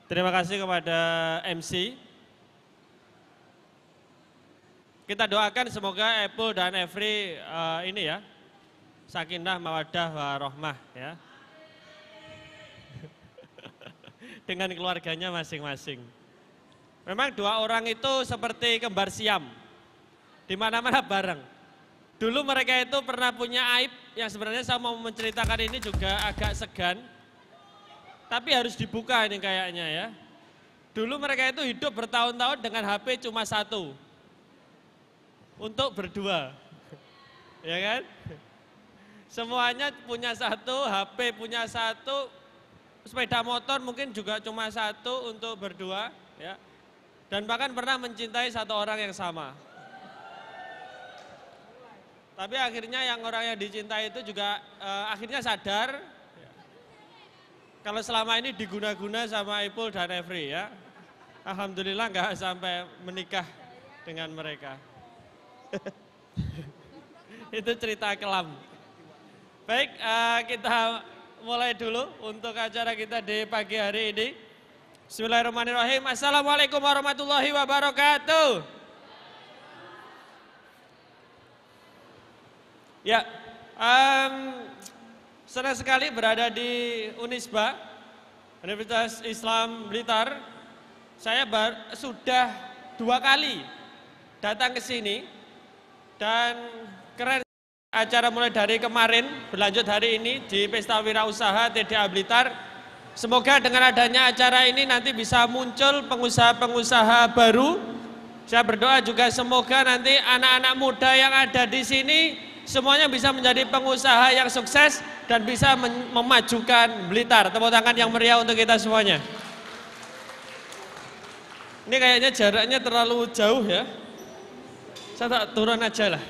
Terima kasih kepada MC. Kita doakan semoga Apple dan Every ini ya, sakinah, mawaddah, warohmah ya. Dengan keluarganya masing-masing. Memang dua orang itu seperti kembar siam, di mana-mana bareng. Dulu mereka itu pernah punya aib yang sebenarnya saya mau menceritakan ini juga agak segan, tapi harus dibuka ini kayaknya ya. Dulu mereka itu hidup bertahun-tahun dengan HP cuma satu, untuk berdua, ya kan? Semuanya punya satu, HP punya satu, sepeda motor mungkin juga cuma satu untuk berdua, ya. Dan bahkan pernah mencintai satu orang yang sama. Tapi akhirnya yang orang yang dicintai itu juga akhirnya sadar, ya, kalau selama ini diguna-guna sama Ipul dan Every ya. Alhamdulillah nggak sampai menikah dengan mereka. Itu cerita kelam. Baik, kita mulai dulu untuk acara kita di pagi hari ini. Bismillahirrahmanirrahim. Assalamualaikum warahmatullahi wabarakatuh. Ya, senang sekali berada di Unisba, Universitas Islam Blitar. Saya sudah 2 kali datang ke sini dan keren. Acara mulai dari kemarin berlanjut hari ini di Pesta Wirausaha TDA Blitar. Semoga dengan adanya acara ini nanti bisa muncul pengusaha-pengusaha baru. Saya berdoa juga semoga nanti anak-anak muda yang ada di sini semuanya bisa menjadi pengusaha yang sukses dan bisa memajukan Blitar. Tepuk tangan yang meriah untuk kita semuanya. Ini kayaknya jaraknya terlalu jauh ya. Saya tak turun aja lah.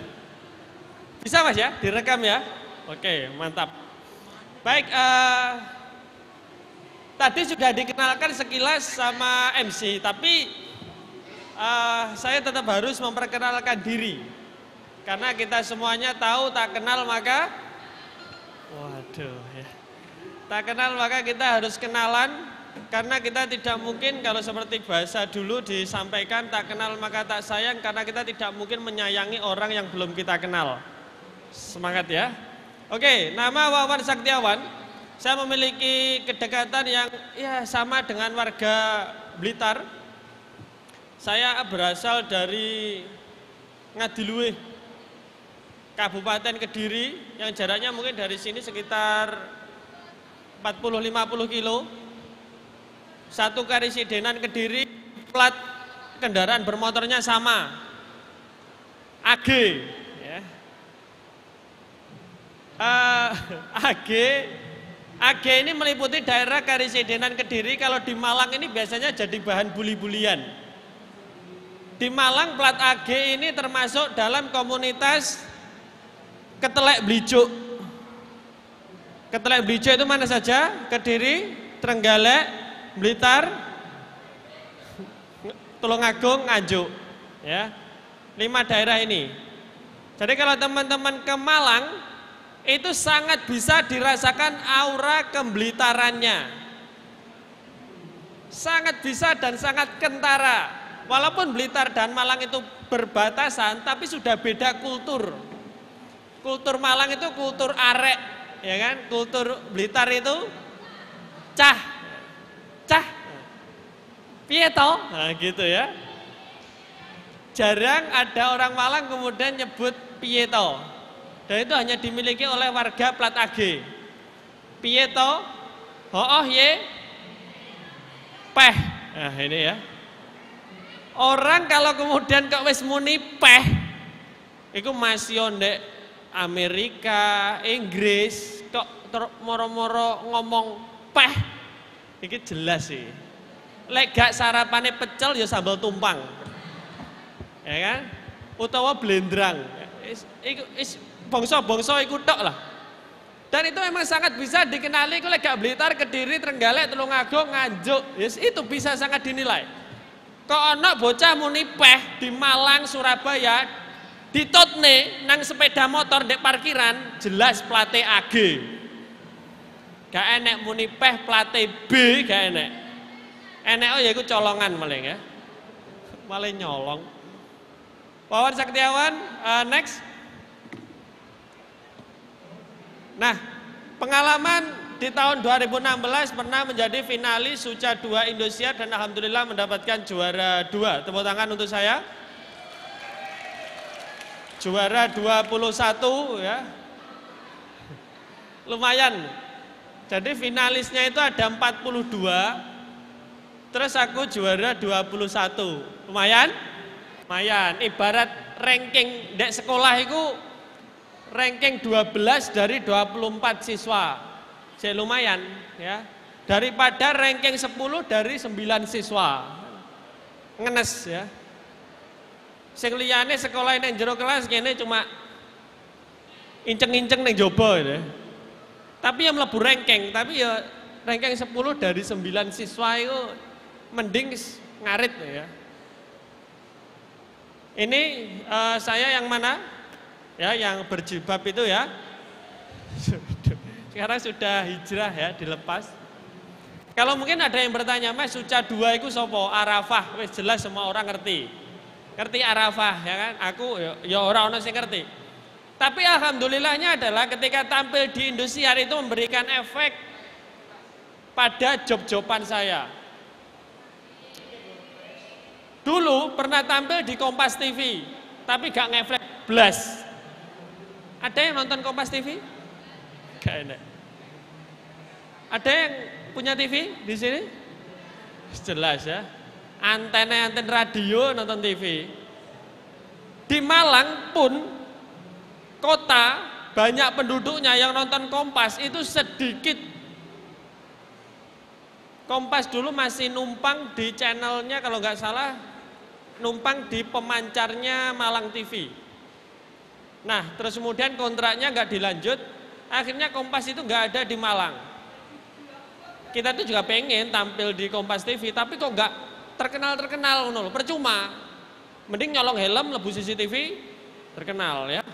Bisa Mas ya, direkam ya? Oke, mantap. Baik, tadi sudah dikenalkan sekilas sama MC, tapi saya tetap harus memperkenalkan diri. Karena kita semuanya tahu tak kenal maka, waduh ya. Tak kenal maka kita harus kenalan, karena kita tidak mungkin kalau seperti bahasa dulu disampaikan tak kenal maka tak sayang, karena kita tidak mungkin menyayangi orang yang belum kita kenal. Semangat ya. Oke, nama Wawan Saktiawan. Saya memiliki kedekatan yang ya sama dengan warga Blitar. Saya berasal dari Ngadiluih, Kabupaten Kediri, yang jaraknya mungkin dari sini sekitar 40-50 kilo. Satu Karisidenan Kediri, plat kendaraan bermotornya sama, AG. AG ini meliputi daerah Karisidenan Kediri. Kalau di Malang ini biasanya jadi bahan buli-bulian. Di Malang plat AG ini termasuk dalam komunitas Ketelek Blijuk. Ketelek Blijuk itu mana saja? Kediri, Trenggalek, Blitar, Tulungagung, Nganjuk. Ya, 5 daerah ini. Jadi kalau teman-teman ke Malang, itu sangat bisa dirasakan aura kemblitarannya. Sangat bisa dan sangat kentara. Walaupun Blitar dan Malang itu berbatasan, tapi sudah beda kultur. Kultur Malang itu kultur arek, ya kan? Kultur Blitar itu cah. Piye to? Nah, gitu ya. Jarang ada orang Malang kemudian nyebut piye to. Dan itu hanya dimiliki oleh warga plat AG. Piye to? Hooh ye? Peh. Nah ini ya. Orang kalau kemudian kok wis muni peh, itu masih ndek Amerika, Inggris, kok moro-moro ngomong peh. Iki jelas sih. Lek gak sarapane pecel ya sambal tumpang. Ya kan? Utawa blendrang. Bangsa-bangsa iku tok lah. Dan itu memang sangat bisa dikenali oleh gak Blitar, Kediri, Trenggalek, Tulungagung, Nganjuk. Yes, itu bisa sangat dinilai. Kok ana bocah muni peh di Malang, Surabaya, ditutne nang sepeda motor ndek parkiran, jelas plate AG. Gak enek muni peh plate B, gak enek. NO yaiku colongan maling ya. Maling nyolong. Wawan Saktiawan, next. Nah, pengalaman di tahun 2016 pernah menjadi finalis Suca 2 Indosiar dan alhamdulillah mendapatkan juara 2. Tepuk tangan untuk saya. Juara 21 ya. Lumayan. Jadi finalisnya itu ada 42. Terus aku juara 21. Lumayan? Lumayan. Ibarat ranking dek sekolah itu ranking 12 dari 24 siswa. Jadi lumayan ya. Daripada ranking 10 dari 9 siswa. Ngenes ya. Sing liyane sekolah nang jero kelas kene cuma inceng-inceng nang jaba ya. Tapi yang mlebu ranking, tapi ya ranking 10 dari 9 siswa itu mending ngarit ya. Ini saya yang mana? Ya, yang berjilbab itu ya. Sekarang sudah hijrah ya, dilepas. Kalau mungkin ada yang bertanya, Mas Suca 2 itu sopo? Arafah, wis jelas semua orang ngerti. Ngerti Arafah ya kan? Aku ya orang sing ngerti. Tapi alhamdulillahnya adalah ketika tampil di Indosiar itu memberikan efek pada job-joban saya. Dulu pernah tampil di Kompas TV, tapi gak ngeflek blas. Ada yang nonton Kompas TV? Gak ada. Ada yang punya TV di sini? Jelas ya. Anten radio nonton TV. Di Malang pun kota banyak penduduknya yang nonton Kompas itu sedikit. Kompas dulu masih numpang di channelnya kalau nggak salah numpang di pemancarnya Malang TV. Nah terus kemudian kontraknya nggak dilanjut, akhirnya Kompas itu nggak ada di Malang. Kita tuh juga pengen tampil di Kompas TV, tapi kok nggak terkenal percuma. Mending nyolong helm, lebu CCTV, terkenal ya.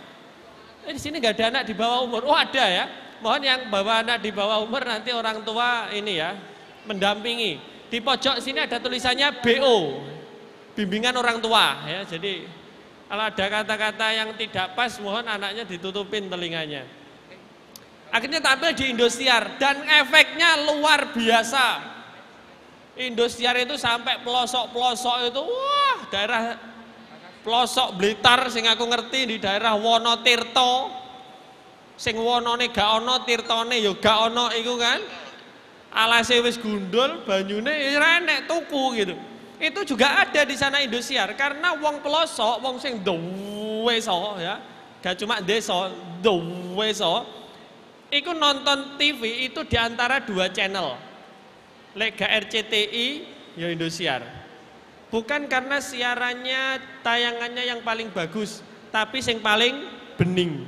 Di sini nggak ada anak di bawah umur. Oh ada ya. Mohon yang bawa anak di bawah umur nanti orang tua ini ya mendampingi. Di pojok sini ada tulisannya BO, bimbingan orang tua ya. Jadi kalau ada kata-kata yang tidak pas, mohon anaknya ditutupin telinganya. Akhirnya tampil di Indosiar dan efeknya luar biasa. Indosiar itu sampai pelosok-pelosok itu, wah daerah pelosok Blitar sing aku ngerti di daerah Wonotirto, sing wonone gak ono, tirtone yo gak ono iku kan. Alase wis gundul, banyune ora enek tuku gitu. Itu juga ada di sana Indosiar karena wong pelosok, wong sing duweso ya, gak cuma desa, duweso. Iku nonton TV itu di antara 2 channel. Lek gak RCTI ya Indosiar. Bukan karena siarannya, tayangannya yang paling bagus, tapi yang paling bening.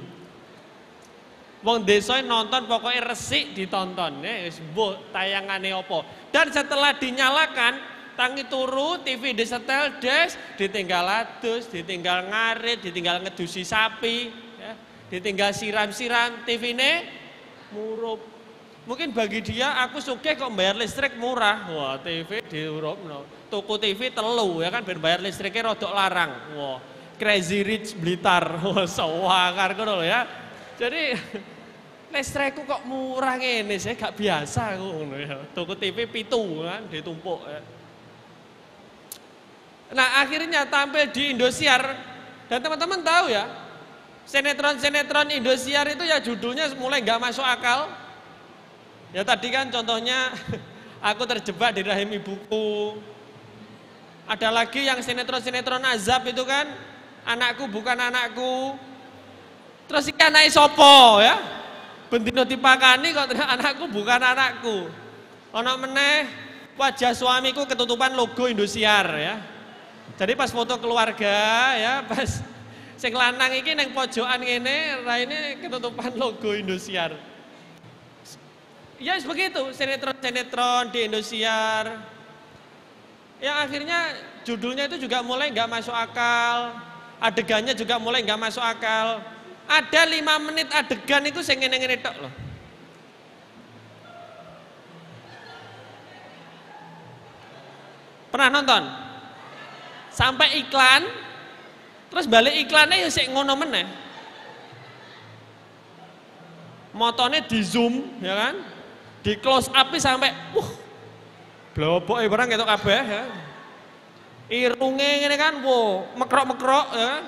Wong desa nonton pokoknya resik ditonton, wis mbuh tayangane apa. Dan setelah dinyalakan, tangi turu, TV disetel des, ditinggal adus, ditinggal ngarit, ditinggal ngedusi sapi, ya, ditinggal siram-siram, TV-ne murup. Mungkin bagi dia aku sugih kok bayar listrik murah. Wah, TV diurupno. Tuku TV telu ya kan ben bayar listriknya rodok larang. Wah, Crazy Rich Blitar. Wah, sawakar ngono ya. Jadi listrikku kok murah ngene sih, gak biasa aku ngono ya. Tuku TV 7 kan ditumpuk ya. Nah, akhirnya tampil di Indosiar dan teman-teman tahu ya, sinetron-sinetron Indosiar itu ya judulnya mulai gak masuk akal. Ya tadi kan contohnya aku terjebak di rahim ibuku. Ada lagi yang sinetron-sinetron azab itu kan, anakku bukan anakku. Terus iki anake sapa ya? Bendino dipakani kok anakku bukan anakku. Ana meneh wajah suamiku ketutupan logo Indosiar ya. Jadi pas foto keluarga ya, pas sing lanang iki neng pojokan ngene, raine ketutupan logo Indosiar. Ya begitu, sinetron-sinetron di Indosiar. Yang akhirnya judulnya itu juga mulai nggak masuk akal, adegannya juga mulai nggak masuk akal. Ada 5 menit adegan itu sing ngene-ngene tok loh. Pernah nonton? Sampai iklan, terus balik iklannya ya sik ngono meneh. Motone di zoom, ya kan? Di close up sampai, bloboke barang ketok kabeh ya. Irunge ngene kan, mekrok-mekrok ya kan.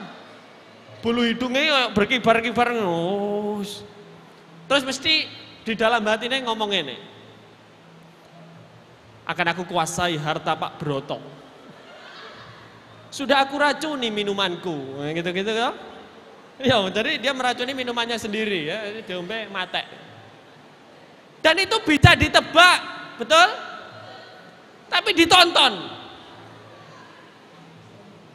Bulu hidungnya berkibar-kibar ngus. Terus mesti di dalam hatinya ngomong ini. Akan aku kuasai harta Pak Broto. Sudah aku racuni minumanku, gitu-gitu kan. Ya, jadi dia meracuni minumannya sendiri ya, diombe mate. Dan itu bisa ditebak, betul? Tapi ditonton.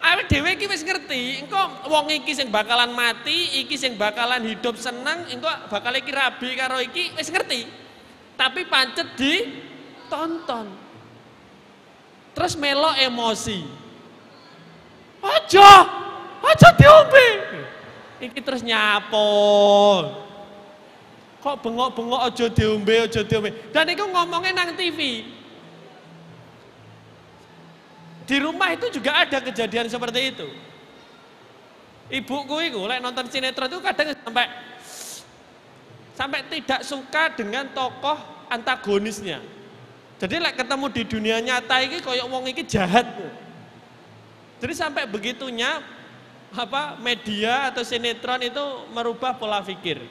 Awake dhewe iki wis ngerti, engko wong iki sing bakalan mati, iki sing bakalan hidup seneng, engko bakal iki rabi karo iki wis ngerti. Tapi pancet ditonton. Terus melok emosi. Aja diombe. Iki terus nyapo. Kok bengok-bengok aja diombe. Dan iku ngomongnya nang TV. Di rumah itu juga ada kejadian seperti itu. Ibuku itu lek nonton sinetron itu kadang sampai tidak suka dengan tokoh antagonisnya. Jadi lek ketemu di dunia nyata ini koyok wong iki jahat. Jadi sampai begitunya media atau sinetron itu merubah pola pikir.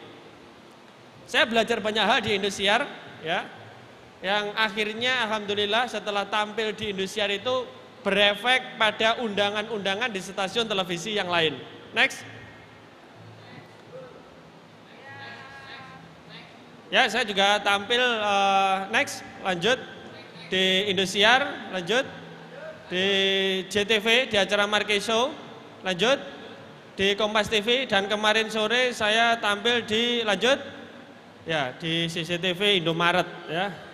Saya belajar banyak hal di Indosiar ya. Yang akhirnya alhamdulillah setelah tampil di Indosiar itu berefek pada undangan-undangan di stasiun televisi yang lain. Next. Ya, saya juga tampil next, lanjut di Indosiar, lanjut di JTV di acara Marquee Show, lanjut di Kompas TV, dan kemarin sore saya tampil di lanjut ya di CCTV Indomaret ya.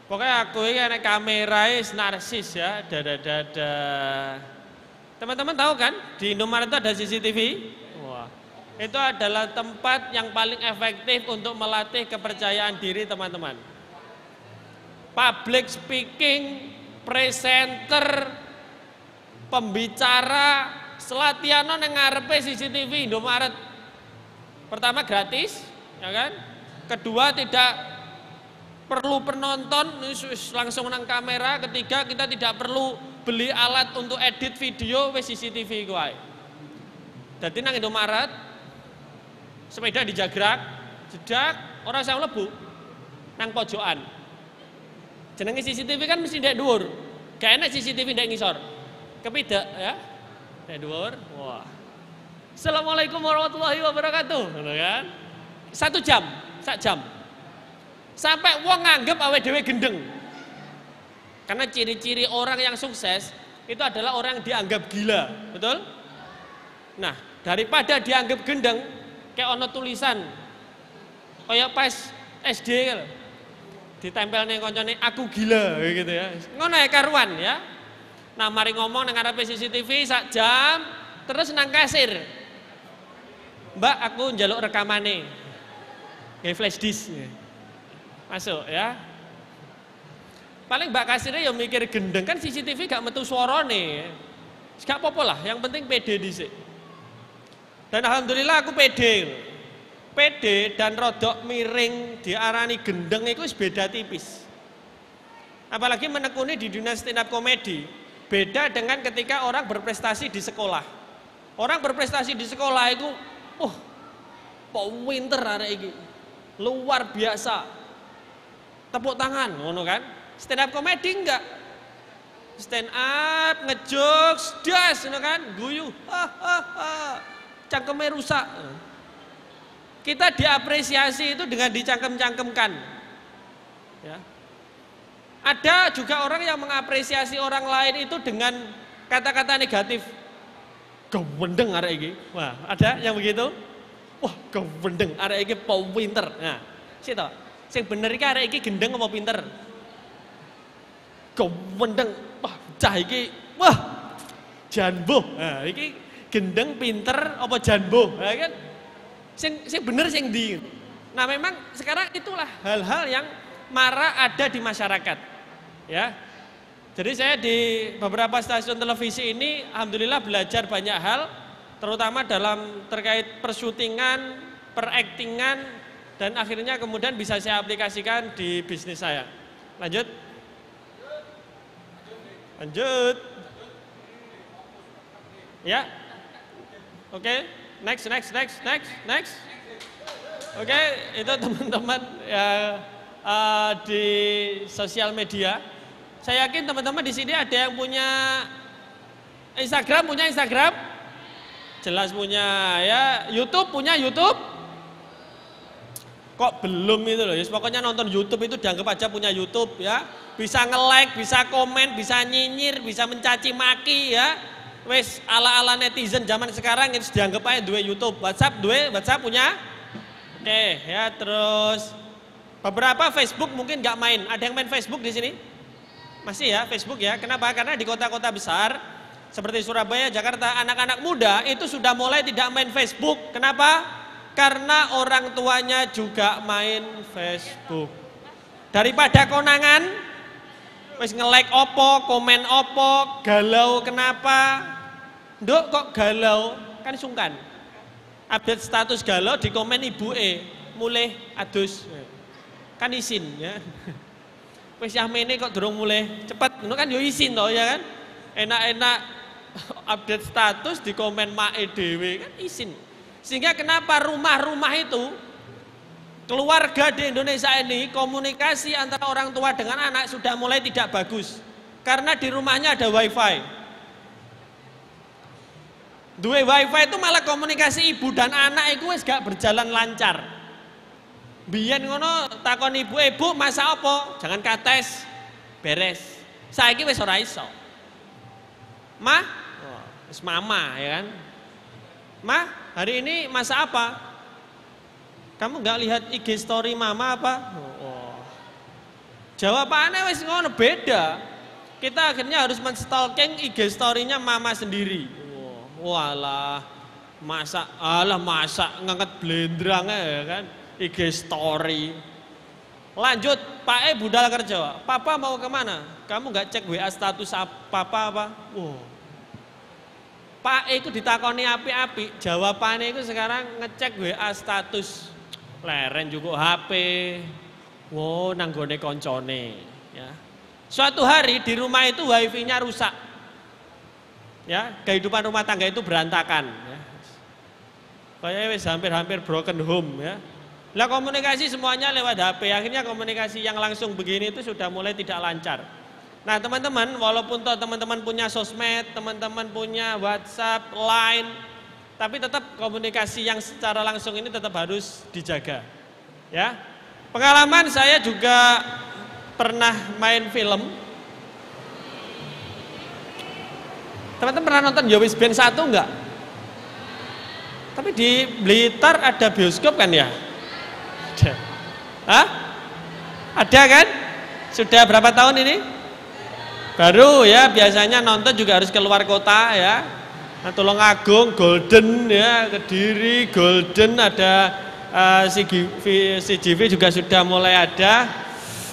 Pokoknya aku ini anak kamera narsis ya, dada. Teman-teman tahu kan di Indomaret itu ada CCTV? Wah, itu adalah tempat yang paling efektif untuk melatih kepercayaan diri teman-teman. Public speaking, presenter, pembicara, selatiano nang ngarepe CCTV Indomaret. Pertama gratis, ya kan? Kedua tidak perlu penonton, langsung nang kamera. Ketiga kita tidak perlu beli alat untuk edit video wis CCTV kuwi. Dadi nang Indomaret sepeda dijagrak, jedak orang saya mlebu nang pojokan. Jenenge CCTV kan mesti ndek dhuwur. Gak enak CCTV ndek ngisor. Kepidak ya. Ndek dhuwur. Wah. Assalamualaikum warahmatullahi wabarakatuh. Ngono kan? 1 jam, 1 jam. Sampai wong nganggep awake dhewe gendeng. Karena ciri-ciri orang yang sukses itu adalah orang yang dianggap gila, betul? Nah, daripada dianggap gendeng, kayak ono tulisan kayak pas SD kan. Ditempel ning koncone aku gila gitu ya. Ngono ya karuan ya. Nah, mari ngomong nang ngarepe CCTV 1 jam, terus nang kasir. Mbak, aku njaluk rekamane. Kayak flash disk. Masuk ya. Paling mbak kasirnya ya mikir gendeng, kan CCTV gak metu suarane. Gak apa-apa lah, yang penting pede dhisik. Dan alhamdulillah aku pede. Pede dan rodok miring diarani gendeng itu beda tipis. Apalagi menekuni di dunia stand up comedy. Beda dengan ketika orang berprestasi di sekolah. Orang berprestasi di sekolah itu, pinter arek iki. Luar biasa. Tepuk tangan, ngono kan? Stand up comedy enggak? Stand up, ngejokes, das, ngono kan? Guyu, cangkemnya rusak. Kita diapresiasi itu dengan dicangkem-cangkemkan. Ya. Ada juga orang yang mengapresiasi orang lain itu dengan kata-kata negatif. Gewendeng arek iki. Wah, ada yang begitu? Wah, gewendeng arek iki pinter. Nah, situ. Sing bener iki arek iki gendeng apa pinter? Gewendeng. Wah, cah iki. Wah, janbo. Nah, iki gendeng pinter apa janbo? Nah, kan sing bener sing ndi. Nah, memang sekarang itulah hal-hal yang marak ada di masyarakat. Ya. Jadi saya di beberapa stasiun televisi ini alhamdulillah belajar banyak hal, terutama dalam terkait persyutingan, peraktingan, dan akhirnya kemudian bisa saya aplikasikan di bisnis saya. Lanjut. Lanjut. Ya. Oke, next. Oke, itu teman-teman ya, di sosial media. Saya yakin teman-teman di sini ada yang punya Instagram, jelas punya ya. YouTube punya YouTube. Kok belum itu loh? Ya, pokoknya nonton YouTube itu dianggap aja punya YouTube ya. Bisa nge-like, bisa komen, bisa nyinyir, bisa mencaci maki ya. Wes ala-ala netizen zaman sekarang itu dianggap aja dua YouTube. WhatsApp punya. Oke ya, terus beberapa Facebook mungkin nggak main. Ada yang main Facebook di sini? Masih ya Facebook ya. Kenapa? Karena di kota-kota besar seperti Surabaya, Jakarta, anak-anak muda itu sudah mulai tidak main Facebook. Kenapa? Karena orang tuanya juga main Facebook. Daripada konangan, wis nge-like opo, komen opo, galau kenapa? Nduk kok galau? Kan sungkan. Update status galau di komen ibu mulai adus. Kan isin ya. Wis yamene kok durung mulai cepet, ngono kan yo isin toh ya kan. Enak-enak update status di komen mae dhewe kan isin. Sehingga kenapa rumah-rumah itu keluarga di Indonesia ini komunikasi antara orang tua dengan anak sudah mulai tidak bagus. Karena di rumahnya ada wifi. Dua wifi itu malah komunikasi ibu dan anak itu wis gak berjalan lancar. Biyen ngono takon ibu masak apa? Jangan kates. Beres. Saiki wis ora iso. Ma? Oh, wis mama ya kan. Ma, hari ini masak apa? Kamu nggak lihat IG story mama apa? Oh. Jawabannya wis ngono beda. Kita akhirnya harus menstalking IG story-nya mama sendiri. Oh, walah. Masak ngangkat blendrang ya kan. IG story. Lanjut, Pak budal kerja. Papa mau kemana? Kamu nggak cek WA status papa apa? Wow. Pak itu ditakoni api-api. Jawabannya itu sekarang ngecek WA status. Leren juga HP. Wow, nanggone koncone. Ya. Suatu hari di rumah itu wifi-nya rusak. Ya, kehidupan rumah tangga itu berantakan. Ya. Kayaknya wis hampir broken home ya. Lah komunikasi semuanya lewat HP, akhirnya komunikasi yang langsung begini itu sudah mulai tidak lancar. Nah teman-teman, walaupun teman-teman punya sosmed, teman-teman punya WhatsApp, Line, tapi tetap komunikasi yang secara langsung ini tetap harus dijaga. Ya, pengalaman saya juga pernah main film. Teman-teman pernah nonton Yowis Band 1 enggak? Tapi di Blitar ada bioskop kan ya? Hah? Ada kan? Sudah berapa tahun ini? Baru ya, biasanya nonton juga harus keluar kota ya. Nah, Tulungagung, Golden ya, Kediri, Golden ada CGV juga sudah mulai ada.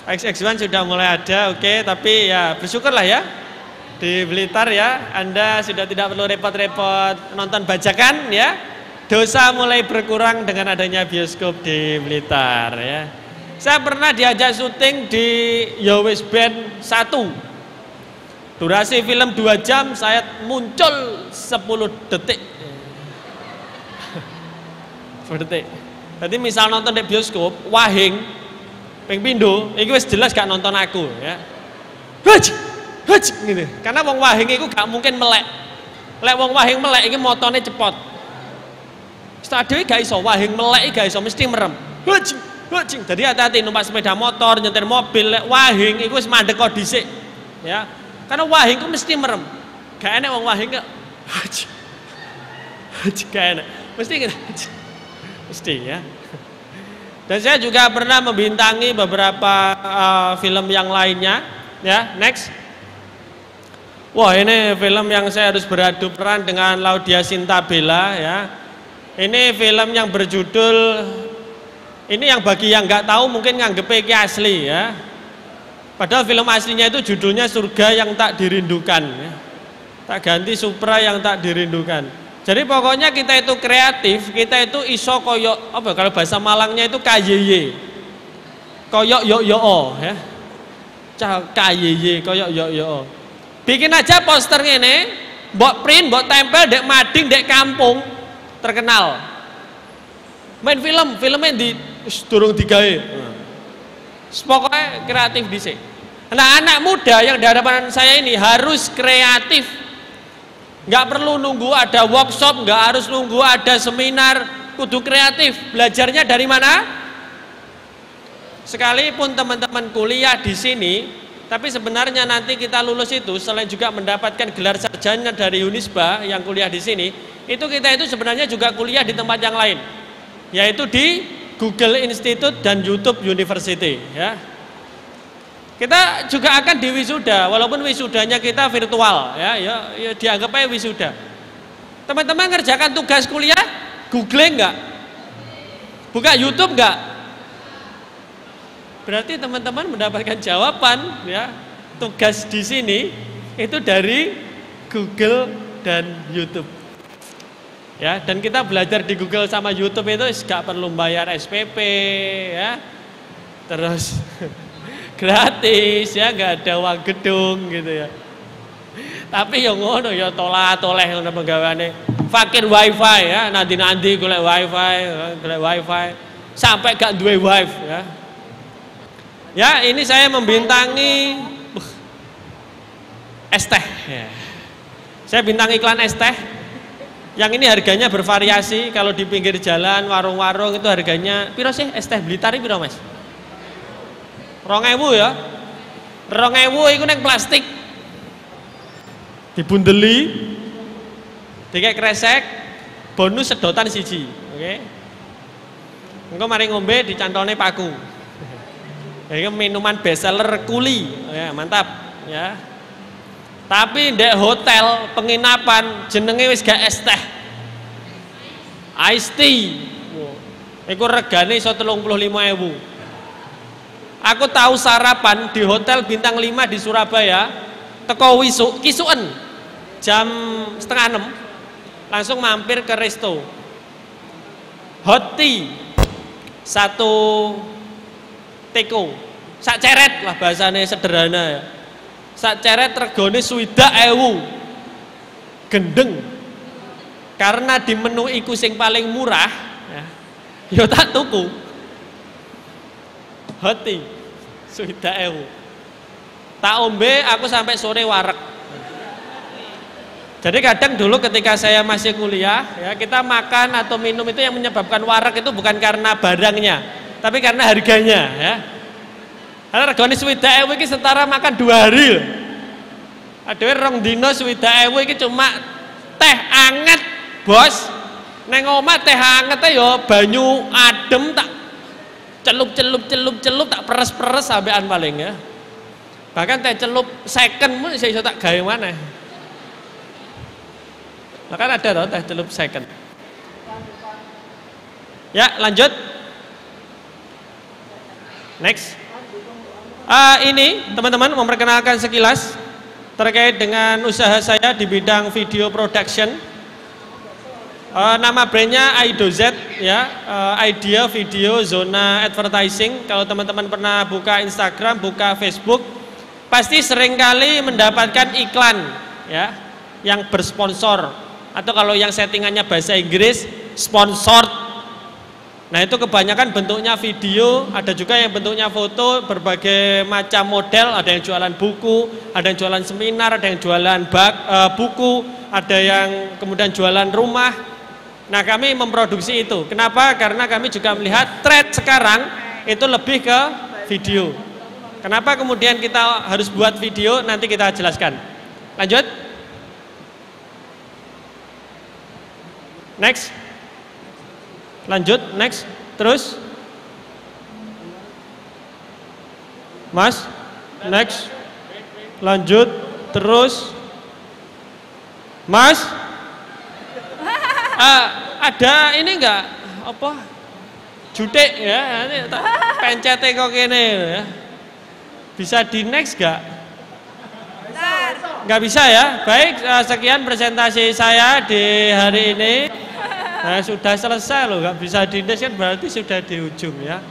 XX1 sudah mulai ada, oke, tapi ya bersyukurlah ya. Di Blitar ya, Anda sudah tidak perlu repot-repot nonton bajakan ya. Dosa mulai berkurang dengan adanya bioskop di Blitar ya. Saya pernah diajak syuting di Yowis Band 1. Durasi film 2 jam, saya muncul 10 detik. 10 detik. Jadi misal nonton di bioskop, wahing ping pindho, iki wis jelas gak nonton aku ya. Huj gitu. Karena wong wahing iku gak mungkin melek. Lek wong wahing melek iki motone cepot. Stadion gak iso, wahing melek gak iso, mesti merem. Hucing. Jadi hati-hati numpak sepeda motor, nyetir mobil, lek wahing iku wis mandek kok dhisik. Ya. Karena wahing ku mesti merem. Gak enak wong wahing kok. Gak enak. Mesti gitu. Mesti ya. Dan saya juga pernah membintangi beberapa film yang lainnya. Ya, next. Wah, ini film yang saya harus beradu peran dengan Laudia Sintabela ya. Ini film yang berjudul, ini yang bagi yang nggak tahu mungkin nganggep iki asli ya. Padahal film aslinya itu judulnya Surga yang Tak Dirindukan, ya. Tak ganti Supra yang Tak Dirindukan. Jadi pokoknya kita itu kreatif, kita itu iso koyok apa kalau bahasa Malangnya itu KYY. Koyok yo ya. KYY koyok yo. Bikin aja poster ngene, mbok print, mbok tempel dek mading dek kampung terkenal. Main filmnya di durung digawe. Pokoknya kreatif dhisik. Nah, anak muda yang di hadapan saya ini harus kreatif. Nggak perlu nunggu ada workshop, nggak harus nunggu ada seminar, kudu kreatif. Belajarnya dari mana? Sekalipun teman-teman kuliah di sini, tapi sebenarnya nanti kita lulus itu selain juga mendapatkan gelar sarjana dari Unisba yang kuliah di sini, itu kita itu sebenarnya juga kuliah di tempat yang lain, yaitu di Google Institute dan YouTube University, ya. Kita juga akan di wisuda, walaupun wisudanya kita virtual, ya dianggap aja wisuda. Teman-teman ngerjakan tugas kuliah, googling nggak? Buka YouTube nggak? Berarti teman-teman mendapatkan jawaban, ya, tugas di sini itu dari Google dan YouTube. Ya, dan kita belajar di Google sama YouTube itu nggak perlu bayar SPP, ya. Terus gratis, ya, nggak ada uang gedung gitu ya. Tapi yang ngono ya toleh ngono penggaweane. Fakir wifi, ya, nanti golek wifi sampai gak duwe wifi, ya. Ya, ini saya membintangi es teh, ya. Saya bintang iklan es teh. Yang ini harganya bervariasi, kalau di pinggir jalan, warung-warung itu harganya piro sih es teh Blitar iki piro, Mas? 2.000 ya. 2.000 iku ning plastik. Dibundeli. Dikek kresek, bonus sedotan siji, oke. Engko mari ngombe dicantolne paku. Ini minuman bestseller Kuli, ya, mantap, ya. Tapi ndek hotel penginapan jenenge wis gak es teh. Ice tea. Iku regane iso 35.000. Aku tahu sarapan di hotel bintang 5 di Surabaya, teko kisuken jam 5:30 langsung mampir ke resto. Hot tea 1 teko. Sak ceret lah bahasane sederhana ya. Sak ceret regane 60.000. Gendeng. Karena di menu iku sing paling murah, ya tak tuku. Hot tea 60.000. Tak ombe aku sampai sore wareg. Jadi kadang dulu ketika saya masih kuliah, ya, kita makan atau minum itu yang menyebabkan wareg itu bukan karena barangnya, tapi karena harganya, ya. Karena regane 60.000 iki setara makan 2 hari. Adewe 2 dina 60.000 iki cuma teh anget, Bos. Neng omah teh anget ya banyu adem tak celup tak peres sampean paling, ya. Bahkan teh celup second pun iso tak gawe maneh. Lah kan ada loh teh celup second. Ya, lanjut. Next. Ini teman-teman memperkenalkan sekilas terkait dengan usaha saya di bidang video production. Nama brandnya iDoZ, ya, Idea Video Zona Advertising. Kalau teman-teman pernah buka Instagram, buka Facebook, pasti seringkali mendapatkan iklan, ya, yang bersponsor, atau kalau yang settingannya bahasa Inggris sponsored. Nah, itu kebanyakan bentuknya video, ada juga yang bentuknya foto, berbagai macam model, ada yang jualan buku, ada yang jualan seminar, ada yang jualan buku, ada yang kemudian jualan rumah. Nah, kami memproduksi itu. Kenapa? Karena kami juga melihat tren sekarang itu lebih ke video. Kenapa kemudian kita harus buat video? Nanti kita jelaskan. Lanjut. Next. Lanjut, next. Terus. Mas. Next. Lanjut. Terus. Mas. Ada ini enggak? Apa? Jutek, ya. Nanti tak pencet kok kene, ya. Bisa di next gak? Nggak bisa ya? Baik, sekian presentasi saya di hari ini. Nah, sudah selesai loh, nggak bisa di next kan berarti sudah di ujung ya.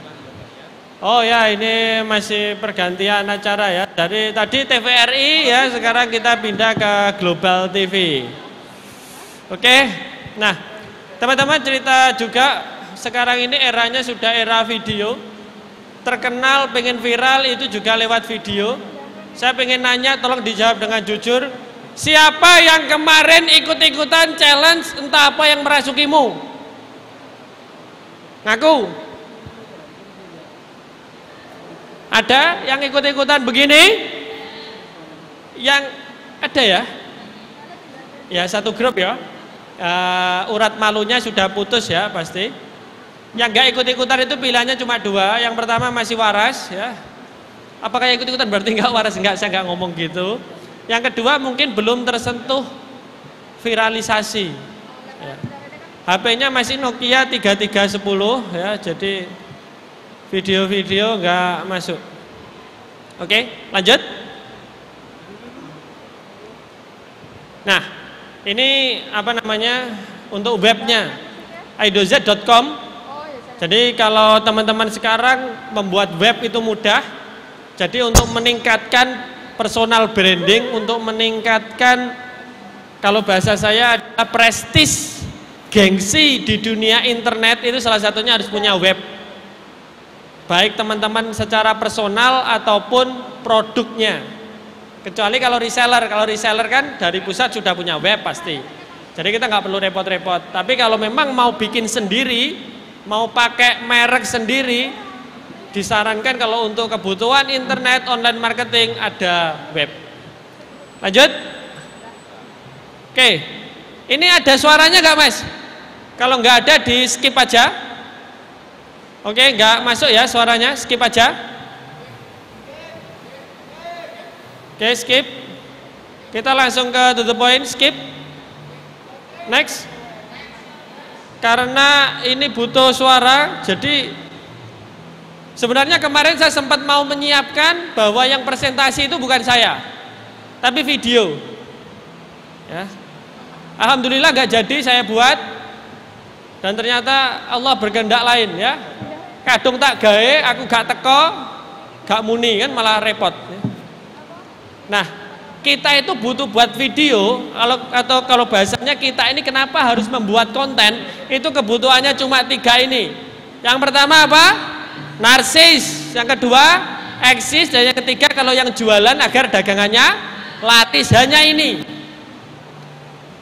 Oh ya, ini masih pergantian acara ya. Dari tadi TVRI ya, sekarang kita pindah ke Global TV. Oke, nah teman-teman cerita juga, sekarang ini eranya sudah era video. Terkenal, pengen viral itu juga lewat video. Saya pengen nanya, tolong dijawab dengan jujur. Siapa yang kemarin ikut-ikutan challenge entah apa yang merasukimu? Ngaku. Ada yang ikut-ikutan begini? Yang ada ya? Ya satu grup ya. Urat malunya sudah putus ya pasti. Yang gak ikut-ikutan itu pilihannya cuma dua. Yang pertama masih waras ya. Apakah yang ikut-ikutan berarti nggak waras? Enggak, saya nggak ngomong gitu. Yang kedua mungkin belum tersentuh viralisasi ya. HP-nya masih Nokia 3310 ya, jadi video-video nggak masuk. Oke, lanjut. Nah, ini apa namanya untuk webnya idoz.com. Jadi kalau teman-teman sekarang membuat web itu mudah. Jadi untuk meningkatkan personal branding, untuk meningkatkan kalau bahasa saya adalah prestis, gengsi di dunia internet, itu salah satunya harus punya web. Baik teman-teman secara personal ataupun produknya. Kecuali kalau reseller kan dari pusat sudah punya web pasti. Jadi kita nggak perlu repot-repot. Tapi kalau memang mau bikin sendiri, mau pakai merek sendiri, disarankan kalau untuk kebutuhan internet online marketing ada web. Lanjut. Oke, ini ada suaranya nggak Mas? Kalau nggak ada di skip aja. Oke, nggak masuk ya suaranya, skip aja. Oke, skip. Kita langsung ke to the point, skip. Next. Karena ini butuh suara, jadi sebenarnya kemarin saya sempat mau menyiapkan bahwa yang presentasi itu bukan saya, tapi video. Ya. Alhamdulillah gak jadi saya buat, dan ternyata Allah berkehendak lain ya. Kadung tak gawe, aku gak teko, gak muni kan malah repot. Nah, kita itu butuh buat video, atau kalau bahasanya kita ini kenapa harus membuat konten? Itu kebutuhannya cuma 3 ini. Yang pertama apa? Narsis, yang kedua eksis, dan yang ketiga kalau yang jualan agar dagangannya laris. Hanya ini.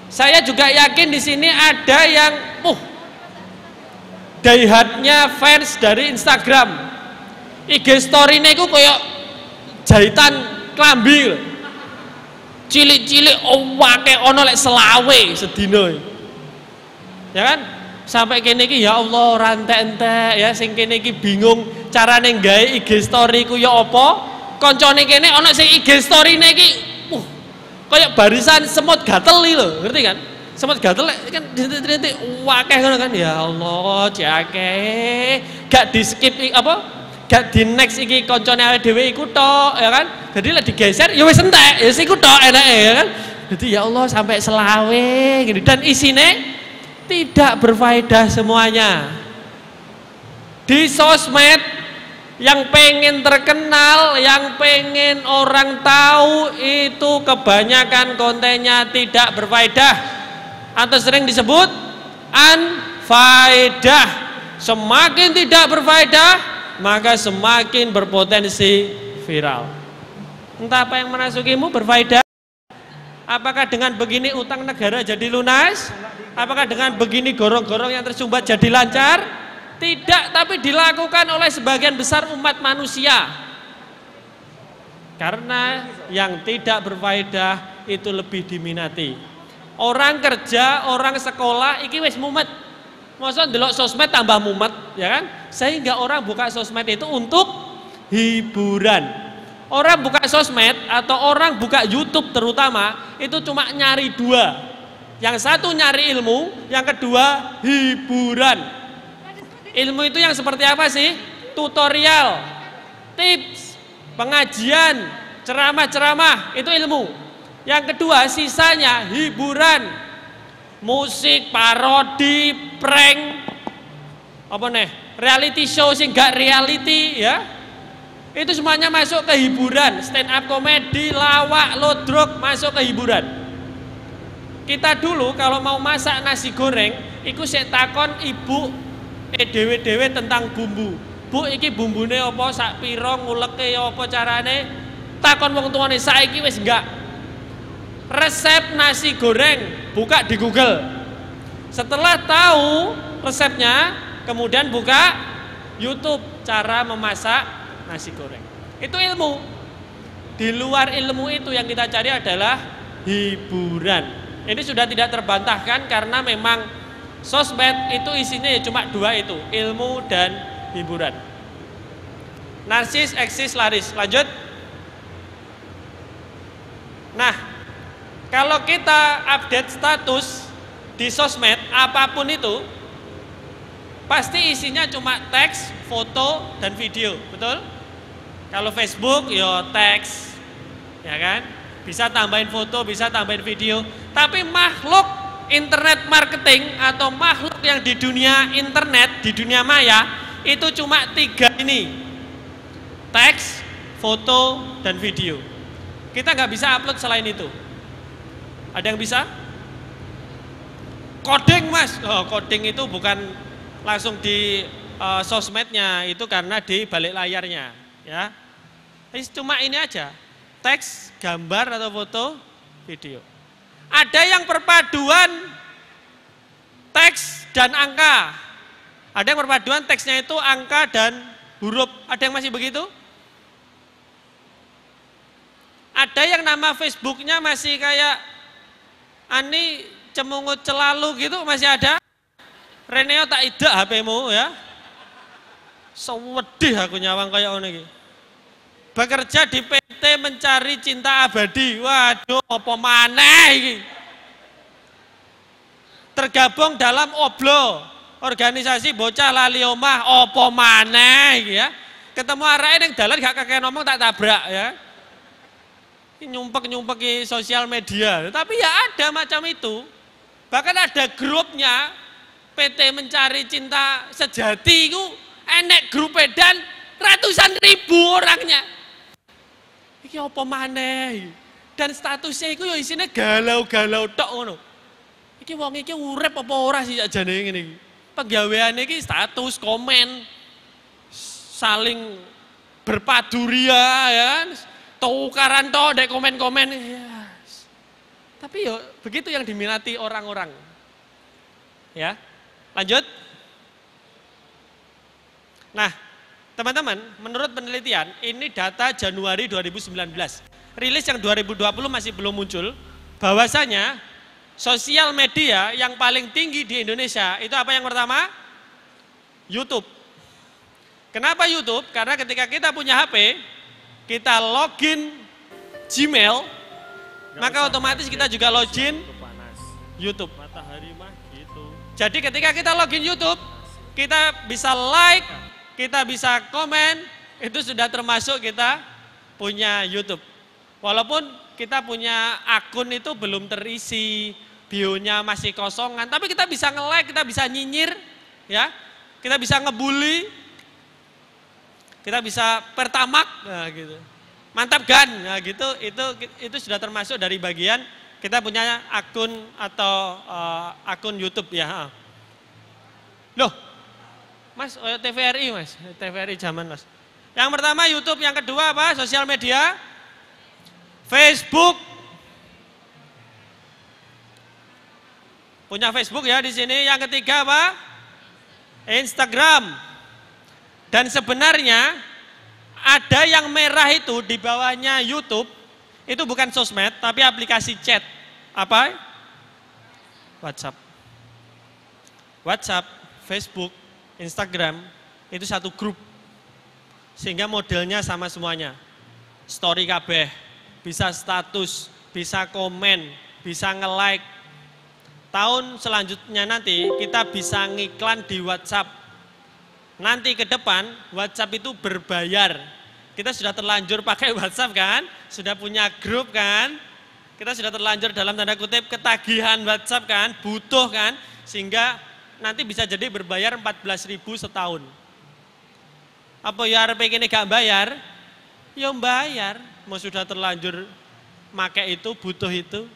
Saya juga yakin di sini ada yang daihatnya fans dari Instagram. IG story-ne iku koyo jahitan klambi. Cilik-cilik wake ono lek selawe sedina. Ya kan? Sampai kene iki ya Allah rantek-entek ya, sing kene iki bingung carane gawe IG story ku ya apa. Koncone kene ana sing IG story-ne iki kayak barisan semut gatel iki lho, ngerti kan? Semut gatel kan dintik-dintik akeh ngono kan. Ya Allah, jake. Gak di-skip apa? Gak di next iki koncone awake dhewe iku tok, ya kan? Jadi lek digeser ya wis entek, ya iku tok enake ya kan. Jadi ya Allah sampai selawe gitu, dan isine tidak berfaedah semuanya. Di sosmed yang pengen terkenal, yang pengen orang tahu, itu kebanyakan kontennya tidak berfaedah atau sering disebut unfaedah. Semakin tidak berfaedah, maka semakin berpotensi viral. Entah apa yang merasukimu berfaedah. Apakah dengan begini utang negara jadi lunas? Apakah dengan begini gorong-gorong yang tersumbat jadi lancar? Tidak, tapi dilakukan oleh sebagian besar umat manusia. Karena yang tidak berfaedah itu lebih diminati. Orang kerja, orang sekolah, iki wis mumet. Masa ndelok sosmed tambah mumet, ya kan? Sehingga orang buka sosmed itu untuk hiburan. Orang buka sosmed atau orang buka YouTube terutama itu cuma nyari 2. Yang satu nyari ilmu, yang kedua hiburan. Ilmu itu yang seperti apa sih? Tutorial, tips, pengajian, ceramah-ceramah, itu ilmu. Yang kedua, sisanya hiburan, musik, parodi, prank, apa nih, reality show sih nggak reality ya. Itu semuanya masuk ke hiburan, stand up komedi, lawak, lodrok, masuk ke hiburan. Kita dulu kalau mau masak nasi goreng, iku sik takon ibu dewe-dewe tentang bumbu. Bu, iki bumbune apa, sak pira, nguleke apa carane? Takon wong tuane. Saiki wis enggak. Resep nasi goreng buka di Google. Setelah tahu resepnya, kemudian buka YouTube cara memasak nasi goreng. Itu ilmu. Di luar ilmu itu yang kita cari adalah hiburan. Ini sudah tidak terbantahkan karena memang sosmed itu isinya ya cuma dua itu, ilmu dan hiburan. Narsis, eksis, laris. Lanjut. Nah, kalau kita update status di sosmed apapun itu, pasti isinya cuma teks, foto, dan video, betul? Kalau Facebook, ya teks, ya kan? Bisa tambahin foto, bisa tambahin video. Tapi makhluk internet marketing atau makhluk yang di dunia internet, di dunia maya, itu cuma 3 ini. Teks, foto, dan video. Kita nggak bisa upload selain itu. Ada yang bisa? Coding mas, coding itu bukan langsung di sosmednya, itu karena di balik layarnya, ya. Cuma ini aja, teks, gambar atau foto, video. Ada yang perpaduan teks dan angka. Ada yang perpaduan teksnya itu angka dan huruf. Ada yang masih begitu? Ada yang nama Facebooknya masih kayak Ani cemungut celalu gitu, masih ada? Reneo tak ida HP-mu ya. Sewedih aku nyawang kayak ngono iki. Bekerja di PT mencari cinta abadi. Waduh, apa maneh iki? Tergabung dalam OBLO, organisasi bocah lali omah, apa maneh iki ya. Ketemu areke ning dalan gak kakek ngomong tak tabrak ya. Nyumpek-nyumpek sosial media, tapi ya ada macam itu. Bahkan ada grupnya PT Mencari Cinta Sejati itu enek grup dan ratusan ribu orangnya. Iki apa maneh? Dan statusnya itu ya isinya galau-galau tok ngono. Iki wong iki urip apa ora sih jane ngene iki. Penggaweane iki status, komen, saling berpaduria ya. Tukaran toh dek komen-komen. Yes. Tapi ya begitu yang diminati orang-orang. Ya. Lanjut. Nah, teman-teman, menurut penelitian, ini data Januari 2019. Rilis yang 2020 masih belum muncul. Bahwasanya sosial media yang paling tinggi di Indonesia itu apa yang pertama? YouTube. Kenapa YouTube? Karena ketika kita punya HP, kita login Gmail, maka otomatis kita juga login YouTube. Matahari mah gitu. Jadi ketika kita login YouTube, kita bisa like, kita bisa komen, itu sudah termasuk kita punya YouTube. Walaupun kita punya akun itu belum terisi, bionya masih kosongan, tapi kita bisa nge-like, kita bisa nyinyir, ya, kita bisa ngebully. Kita bisa pertamak, nah gitu. Mantap kan? Nah gitu, itu sudah termasuk dari bagian kita punya akun atau akun YouTube ya. Loh, Mas, TVRI Mas, TVRI zaman Mas. Yang pertama YouTube, yang kedua apa? Sosial media, Facebook. Punya Facebook ya di sini. Yang ketiga apa? Instagram. Dan sebenarnya ada yang merah itu di bawahnya YouTube, itu bukan sosmed, tapi aplikasi chat. Apa? WhatsApp. WhatsApp, Facebook, Instagram, itu satu grup. Sehingga modelnya sama semuanya. Story kabeh, bisa status, bisa komen, bisa nge-like. Tahun selanjutnya nanti kita bisa ngiklan di WhatsApp. Nanti ke depan WhatsApp itu berbayar. Kita sudah terlanjur pakai WhatsApp kan, sudah punya grup kan, kita sudah terlanjur dalam tanda kutip ketagihan WhatsApp kan, butuh kan, sehingga nanti bisa jadi berbayar 14.000 setahun. Apa ya arep ini gak bayar? Ya bayar, mau sudah terlanjur pakai itu, butuh itu.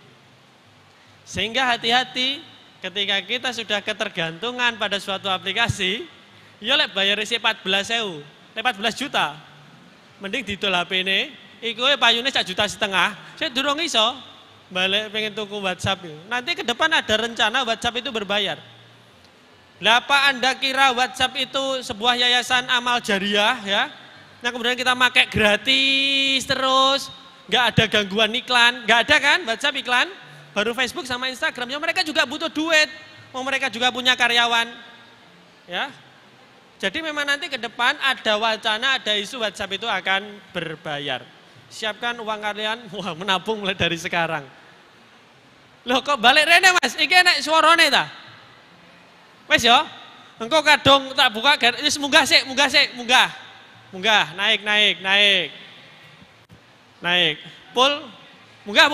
Sehingga hati-hati ketika kita sudah ketergantungan pada suatu aplikasi, ya lek bayar isi 14.000, 14 juta. Mending didol HP ini, iku payune 1,5 juta. Saya durung iso balik pengen tuku WhatsApp itu. Nanti ke depan ada rencana WhatsApp itu berbayar. Lah apa Anda kira WhatsApp itu sebuah yayasan amal jariah ya? Nah kemudian kita pakai gratis terus, nggak ada gangguan iklan, nggak ada kan WhatsApp iklan? Baru Facebook sama Instagram, ya mereka juga butuh duit, mereka juga punya karyawan, ya. Jadi memang nanti ke depan ada wacana, ada isu WhatsApp itu akan berbayar. Siapkan uang kalian, wah menabung mulai dari sekarang. Loh kok balik rene mas, iki enak suarane ta? Wes yo, engkau kadung tak buka, munggah sik, naik, pul, munggah.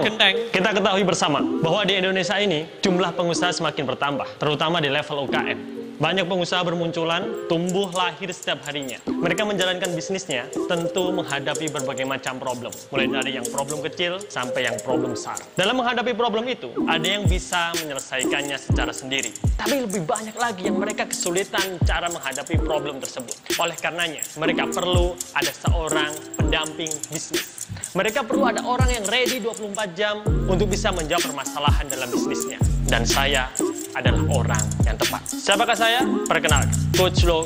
Genteng. Kita ketahui bersama bahwa di Indonesia ini jumlah pengusaha semakin bertambah, terutama di level UKM. Banyak pengusaha bermunculan, tumbuh lahir setiap harinya. Mereka menjalankan bisnisnya tentu menghadapi berbagai macam problem. Mulai dari yang problem kecil sampai yang problem besar. Dalam menghadapi problem itu, ada yang bisa menyelesaikannya secara sendiri. Tapi lebih banyak lagi yang mereka kesulitan cara menghadapi problem tersebut. Oleh karenanya, mereka perlu ada seorang pendamping bisnis. Mereka perlu ada orang yang ready 24 jam untuk bisa menjawab permasalahan dalam bisnisnya. Dan saya adalah orang yang tepat. Siapakah saya? Perkenalkan, Coach Lo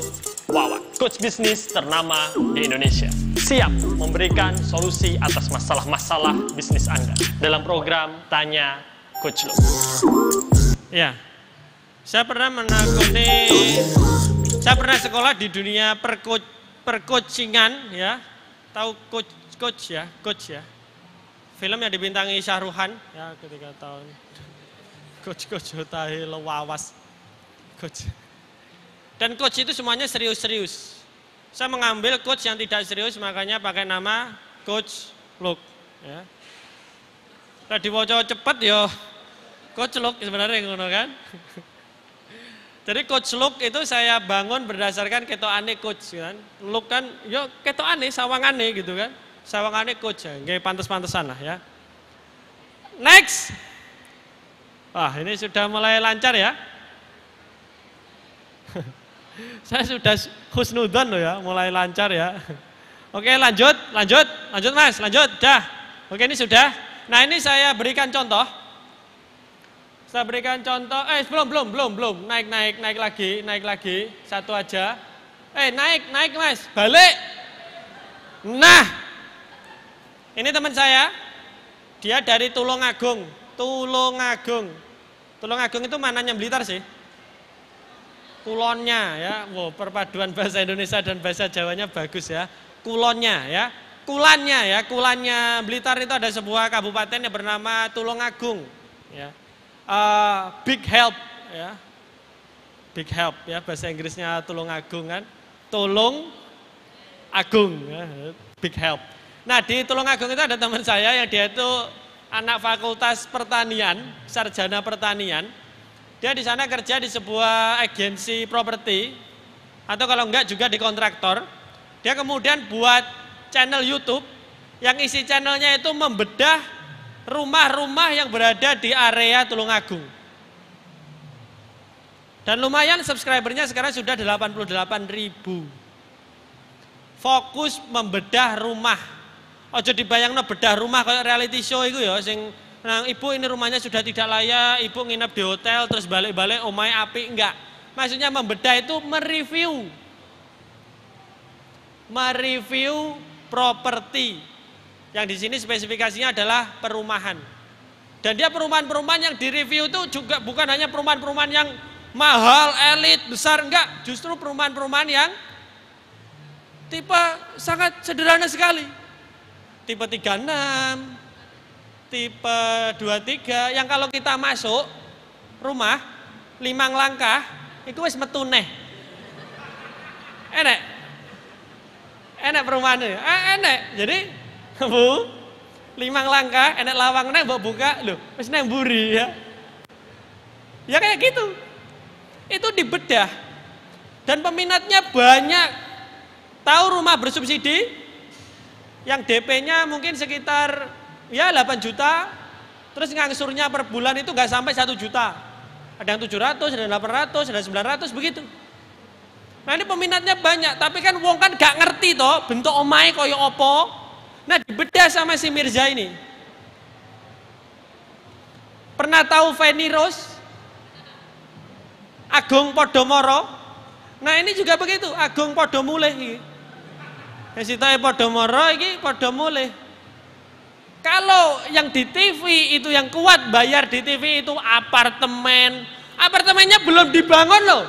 Wawan, coach bisnis ternama di Indonesia. Siap memberikan solusi atas masalah-masalah bisnis Anda dalam program Tanya Coach Lo. Ya, saya pernah sekolah di dunia percoachingan ya. Tahu coach ya. Film yang dibintangi Syahruhan ya ketika tahun Coach Hotahe Lewawas. Coach. Dan coach itu semuanya serius-serius. Saya mengambil coach yang tidak serius, makanya pakai nama Coach Luke. Ya. Kalau dibaca cepat ya Coach Luke sebenarnya ngono kan. Jadi Coach Luke itu saya bangun berdasarkan ketokane coach kan. Luke kan ya ketokane sawangane gitu kan. Sawangane coach ya, nggih pantes-pantesan lah ya. Next. Wah, ini sudah mulai lancar ya. Saya sudah husnudzon loh ya, mulai lancar ya. Oke, lanjut Mas, dah. Oke, ini sudah. Nah, ini saya berikan contoh. Belum. Naik lagi. Satu aja. Naik Mas, balik. Nah, ini teman saya. Dia dari Tulungagung itu mananya Blitar sih. Kulonnya ya, wow, perpaduan bahasa Indonesia dan bahasa Jawanya bagus ya. Kulonnya ya, kulannya Blitar itu ada sebuah kabupaten yang bernama Tulungagung ya. Big help ya, bahasa Inggrisnya Tulungagung kan. Tulung Agung ya, big help. Nah di Tulungagung itu ada teman saya yang dia itu anak fakultas pertanian, sarjana pertanian. Dia di sana kerja di sebuah agensi properti, atau kalau enggak juga di kontraktor. Dia kemudian buat channel YouTube, yang isi channelnya itu membedah rumah-rumah yang berada di area Tulungagung. Dan lumayan subscribernya sekarang sudah 88.000. Fokus membedah rumah. Ojo dibayangno bedah rumah kayak reality show itu ya, sing nah, ibu ini rumahnya sudah tidak layak, ibu nginep di hotel terus balik-balik omahe api, enggak. Maksudnya membedah itu mereview properti. Yang di sini spesifikasinya adalah perumahan. Dan dia perumahan-perumahan yang direview itu juga bukan hanya perumahan-perumahan yang mahal, elit, besar, enggak. Justru perumahan-perumahan yang tipe sangat sederhana sekali. Tipe 36, tipe 23 yang kalau kita masuk rumah 5 langkah itu wis metu neh. Enek. enek perumahannya. Enek. Jadi, Bu, 5 langkah, enek lawang nek mbok buka, lho, wis nang mburi ya. Ya kayak gitu. Itu dibedah. Dan peminatnya banyak. Tahu rumah bersubsidi? Yang DP-nya mungkin sekitar ya 8 juta. Terus ngangsurnya per bulan itu nggak sampai 1 juta. Ada yang 700, ada yang 800, ada yang 900 begitu. Nah ini peminatnya banyak, tapi kan wong kan gak ngerti toh bentuk omahe koyo opo. Nah dibedah sama si Mirza ini. Pernah tahu Feni Rose? Agung Podomoro? Nah ini juga begitu, Agung Podomulih iki. Sitae Podomoro iki Podomulih. Kalau yang di TV itu yang kuat bayar di TV itu apartemen. Apartemennya belum dibangun loh.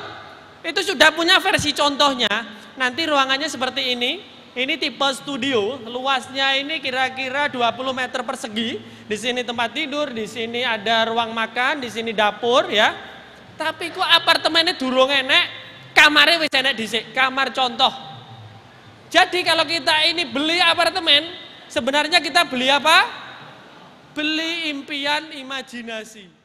Itu sudah punya versi contohnya. Nanti ruangannya seperti ini. Ini tipe studio. Luasnya ini kira-kira 20 meter persegi. Di sini tempat tidur, di sini ada ruang makan, di sini dapur ya. Tapi kok apartemennya durung enek, kamarnya wis enek dhisik, kamar contoh. Jadi kalau kita ini beli apartemen, sebenarnya kita beli apa? Beli impian imajinasi.